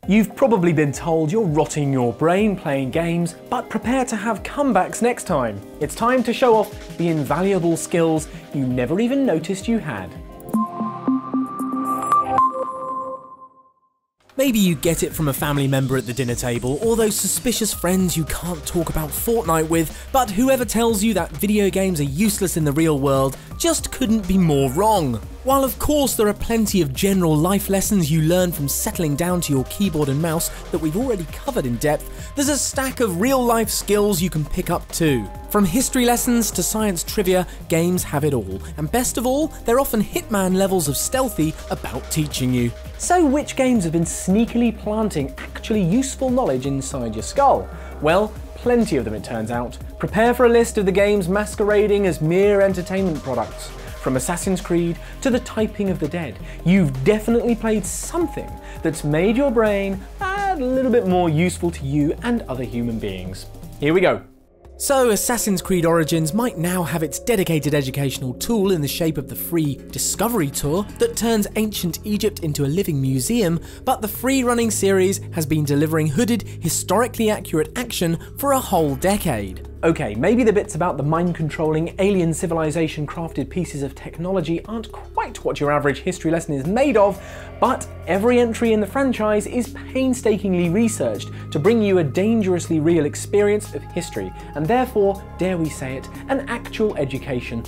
You've probably been told you're rotting your brain playing games, but prepare to have comebacks next time. It's time to show off the invaluable skills you never even noticed you had. Maybe you get it from a family member at the dinner table, or those suspicious friends you can't talk about Fortnite with, but whoever tells you that video games are useless in the real world just couldn't be more wrong. While of course there are plenty of general life lessons you learn from settling down to your keyboard and mouse that we've already covered in depth, there's a stack of real life skills you can pick up too. From history lessons to science trivia, games have it all, and best of all, they're often Hitman levels of stealthy about teaching you. So which games have been sneakily planting actually useful knowledge inside your skull? Well, plenty of them it turns out. Prepare for a list of the games masquerading as mere entertainment products. From Assassin's Creed to the typing of the dead, you've definitely played something that's made your brain a little bit more useful to you and other human beings. Here we go. So Assassin's Creed Origins might now have its dedicated educational tool in the shape of the free Discovery Tour that turns ancient Egypt into a living museum, but the free-running series has been delivering hooded, historically accurate action for a whole decade. Okay, maybe the bits about the mind-controlling, alien civilization-crafted pieces of technology aren't quite what your average history lesson is made of, but every entry in the franchise is painstakingly researched to bring you a dangerously real experience of history, and therefore, dare we say it, an actual education.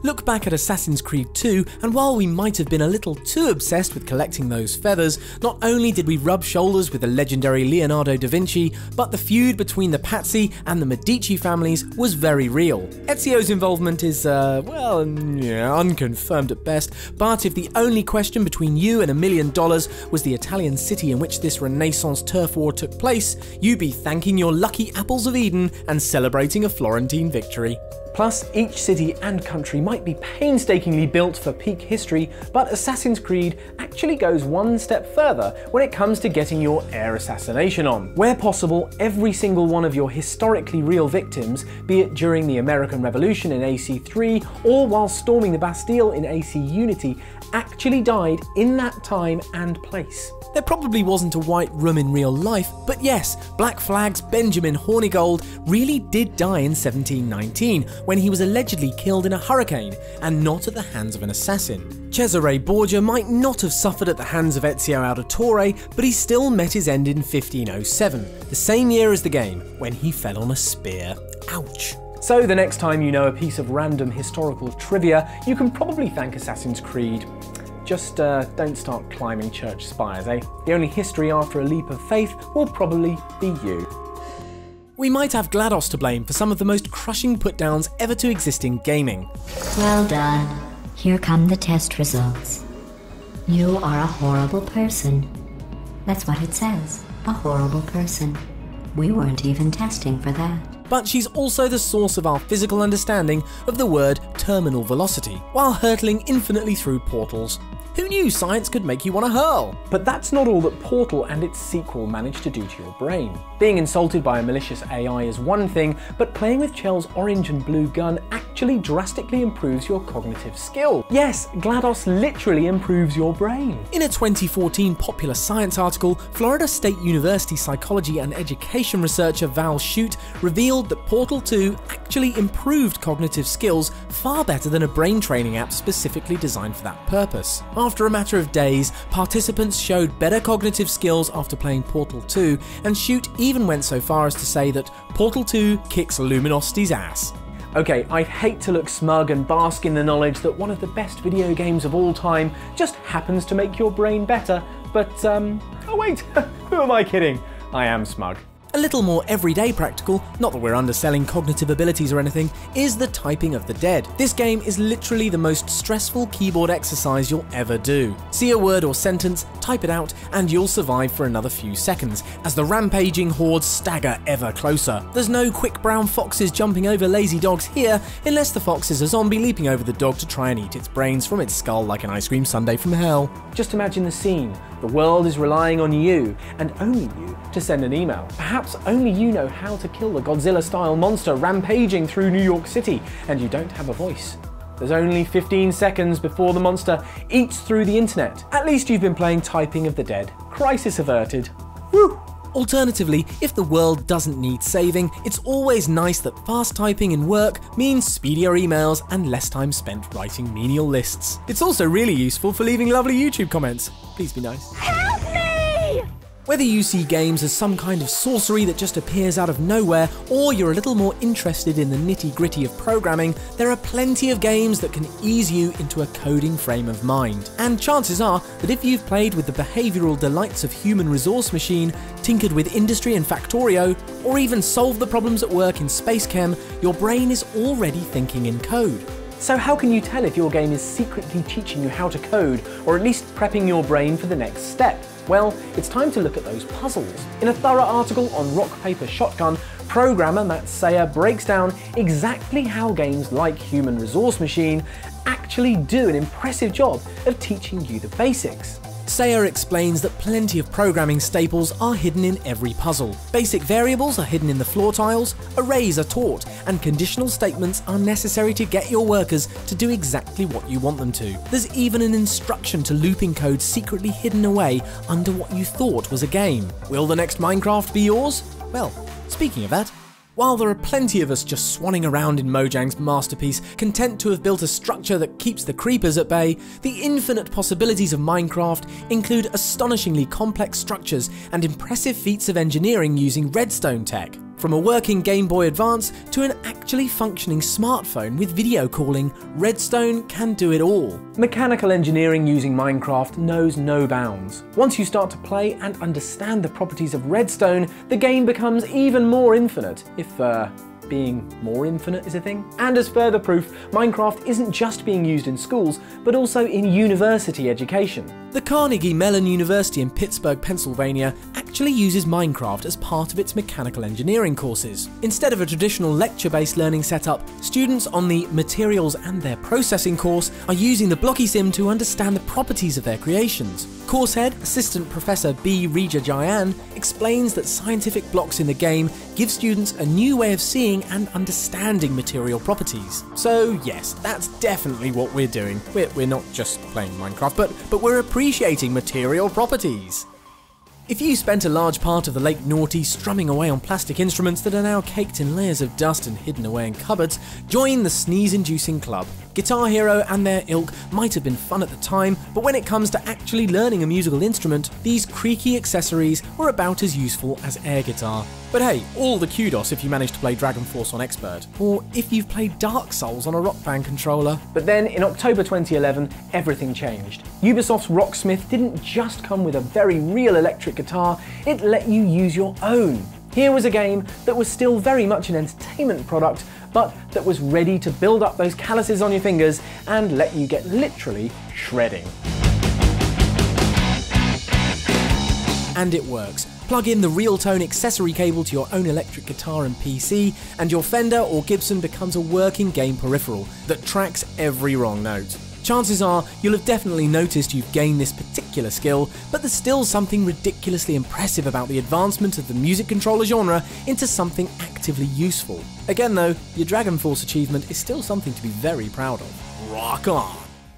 Look back at Assassin's Creed 2, and while we might have been a little too obsessed with collecting those feathers, not only did we rub shoulders with the legendary Leonardo da Vinci, but the feud between the Pazzi and the Medici families was very real. Ezio's involvement is, unconfirmed at best, but if the only question between you and $1 million was the Italian city in which this Renaissance turf war took place, you'd be thanking your lucky apples of Eden and celebrating a Florentine victory. Plus, each city and country might be painstakingly built for peak history, but Assassin's Creed actually goes one step further when it comes to getting your air assassination on. Where possible, every single one of your historically real victims, be it during the American Revolution in AC3 or while storming the Bastille in AC Unity, actually died in that time and place. There probably wasn't a white room in real life, but yes, Black Flag's Benjamin Hornigold really did die in 1719, when he was allegedly killed in a hurricane, and not at the hands of an assassin. Cesare Borgia might not have suffered at the hands of Ezio Auditore, but he still met his end in 1507, the same year as the game, when he fell on a spear. Ouch. So the next time you know a piece of random historical trivia, you can probably thank Assassin's Creed. Just don't start climbing church spires, eh? The only history after a leap of faith will probably be you. We might have GLaDOS to blame for some of the most crushing put-downs ever to exist in gaming. Well done. Here come the test results. You are a horrible person. That's what it says. A horrible person. We weren't even testing for that. But she's also the source of our physical understanding of the word terminal velocity, while hurtling infinitely through portals. Who knew science could make you want to hurl? But that's not all that Portal and its sequel managed to do to your brain. Being insulted by a malicious AI is one thing, but playing with Chell's orange and blue gun actually drastically improves your cognitive skill. Yes, GLaDOS literally improves your brain. In a 2014 Popular Science article, Florida State University psychology and education researcher Val Shute revealed that Portal 2 actually improved cognitive skills far better than a brain training app specifically designed for that purpose. After a matter of days, participants showed better cognitive skills after playing Portal 2, and Shute even went so far as to say that Portal 2 kicks Luminosity's ass. Okay, I hate to look smug and bask in the knowledge that one of the best video games of all time just happens to make your brain better, but oh wait, who am I kidding? I am smug. A little more everyday practical, not that we're underselling cognitive abilities or anything, is the typing of the dead. This game is literally the most stressful keyboard exercise you'll ever do. See a word or sentence, type it out, and you'll survive for another few seconds, as the rampaging hordes stagger ever closer. There's no quick brown foxes jumping over lazy dogs here, unless the fox is a zombie leaping over the dog to try and eat its brains from its skull like an ice cream sundae from hell. Just imagine the scene. The world is relying on you, and only you, to send an email. Perhaps only you know how to kill the Godzilla-style monster rampaging through New York City, and you don't have a voice. There's only 15 seconds before the monster eats through the internet. At least you've been playing Typing of the Dead. Crisis averted. Whew! Alternatively, if the world doesn't need saving, it's always nice that fast typing in work means speedier emails and less time spent writing menial lists. It's also really useful for leaving lovely YouTube comments. Please be nice. Help me! Whether you see games as some kind of sorcery that just appears out of nowhere, or you're a little more interested in the nitty-gritty of programming, there are plenty of games that can ease you into a coding frame of mind. And chances are that if you've played with the behavioural delights of Human Resource Machine, tinkered with Industry and Factorio, or even solved the problems at work in Space Chem, your brain is already thinking in code. So how can you tell if your game is secretly teaching you how to code, or at least prepping your brain for the next step? Well, it's time to look at those puzzles. In a thorough article on Rock Paper Shotgun, programmer Matt Sayer breaks down exactly how games like Human Resource Machine actually do an impressive job of teaching you the basics. Sayer explains that plenty of programming staples are hidden in every puzzle. Basic variables are hidden in the floor tiles, arrays are taught, and conditional statements are necessary to get your workers to do exactly what you want them to. There's even an instruction to looping code secretly hidden away under what you thought was a game. Will the next Minecraft be yours? Well, speaking of that, while there are plenty of us just swanning around in Mojang's masterpiece, content to have built a structure that keeps the creepers at bay, the infinite possibilities of Minecraft include astonishingly complex structures and impressive feats of engineering using redstone tech. From a working Game Boy Advance to an actually functioning smartphone with video calling, redstone can do it all. Mechanical engineering using Minecraft knows no bounds. Once you start to play and understand the properties of redstone, the game becomes even more infinite, if being more infinite is a thing. And as further proof, Minecraft isn't just being used in schools, but also in university education. The Carnegie Mellon University in Pittsburgh, Pennsylvania actually uses Minecraft as part of its mechanical engineering courses. Instead of a traditional lecture-based learning setup, students on the Materials and Their Processing course are using the blocky sim to understand the properties of their creations. Course head, Assistant Professor B. Rija Jayan, explains that scientific blocks in the game give students a new way of seeing and understanding material properties. So yes, that's definitely what we're doing. We're not just playing Minecraft, but we're appreciating material properties. If you spent a large part of the late noughties strumming away on plastic instruments that are now caked in layers of dust and hidden away in cupboards, join the sneeze-inducing club. Guitar Hero and their ilk might have been fun at the time, but when it comes to actually learning a musical instrument, these creaky accessories were about as useful as air guitar. But hey, all the kudos if you managed to play Dragon Force on Expert, or if you've played Dark Souls on a Rock Band controller. But then, in October 2011, everything changed. Ubisoft's Rocksmith didn't just come with a very real electric guitar, it let you use your own. Here was a game that was still very much an entertainment product, but that was ready to build up those calluses on your fingers and let you get literally shredding. And it works. Plug in the Realtone accessory cable to your own electric guitar and PC, and your Fender or Gibson becomes a working game peripheral that tracks every wrong note. Chances are you'll have definitely noticed you've gained this particular skill, but there's still something ridiculously impressive about the advancement of the music controller genre into something actively useful. Again though, your Dragon Force achievement is still something to be very proud of. Rock on!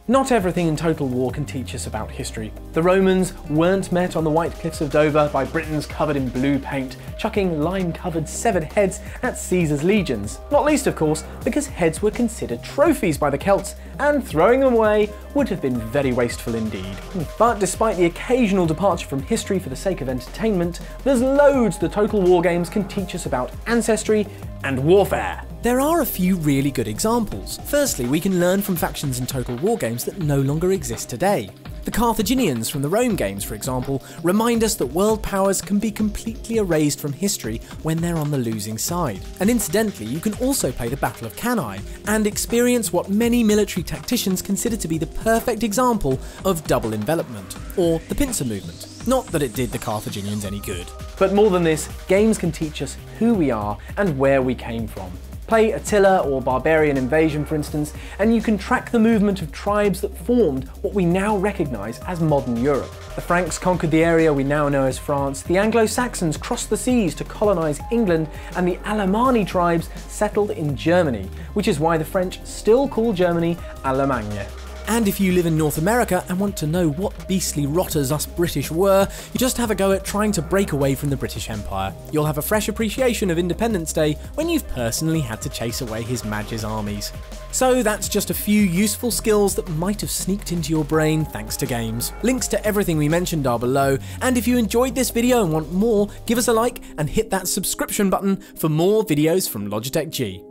Not everything in Total War can teach us about history. The Romans weren't met on the White Cliffs of Dover by Britons covered in blue paint, chucking lime-covered severed heads at Caesar's legions. Not least, of course, because heads were considered trophies by the Celts, and throwing them away would have been very wasteful indeed. But despite the occasional departure from history for the sake of entertainment, there's loads the Total War games can teach us about ancestry and warfare. There are a few really good examples. Firstly, we can learn from factions in Total War games that no longer exist today. The Carthaginians from the Rome games, for example, remind us that world powers can be completely erased from history when they're on the losing side. And incidentally, you can also play the Battle of Cannae and experience what many military tacticians consider to be the perfect example of double envelopment, or the pincer movement. Not that it did the Carthaginians any good. But more than this, games can teach us who we are and where we came from. Play Attila or Barbarian Invasion, for instance, and you can track the movement of tribes that formed what we now recognise as modern Europe. The Franks conquered the area we now know as France, the Anglo-Saxons crossed the seas to colonise England, and the Alemanni tribes settled in Germany, which is why the French still call Germany Allemagne. And if you live in North America and want to know what beastly rotters us British were, you just have a go at trying to break away from the British Empire. You'll have a fresh appreciation of Independence Day when you've personally had to chase away His Majesty's armies. So that's just a few useful skills that might have sneaked into your brain thanks to games. Links to everything we mentioned are below, and if you enjoyed this video and want more, give us a like and hit that subscription button for more videos from Logitech G.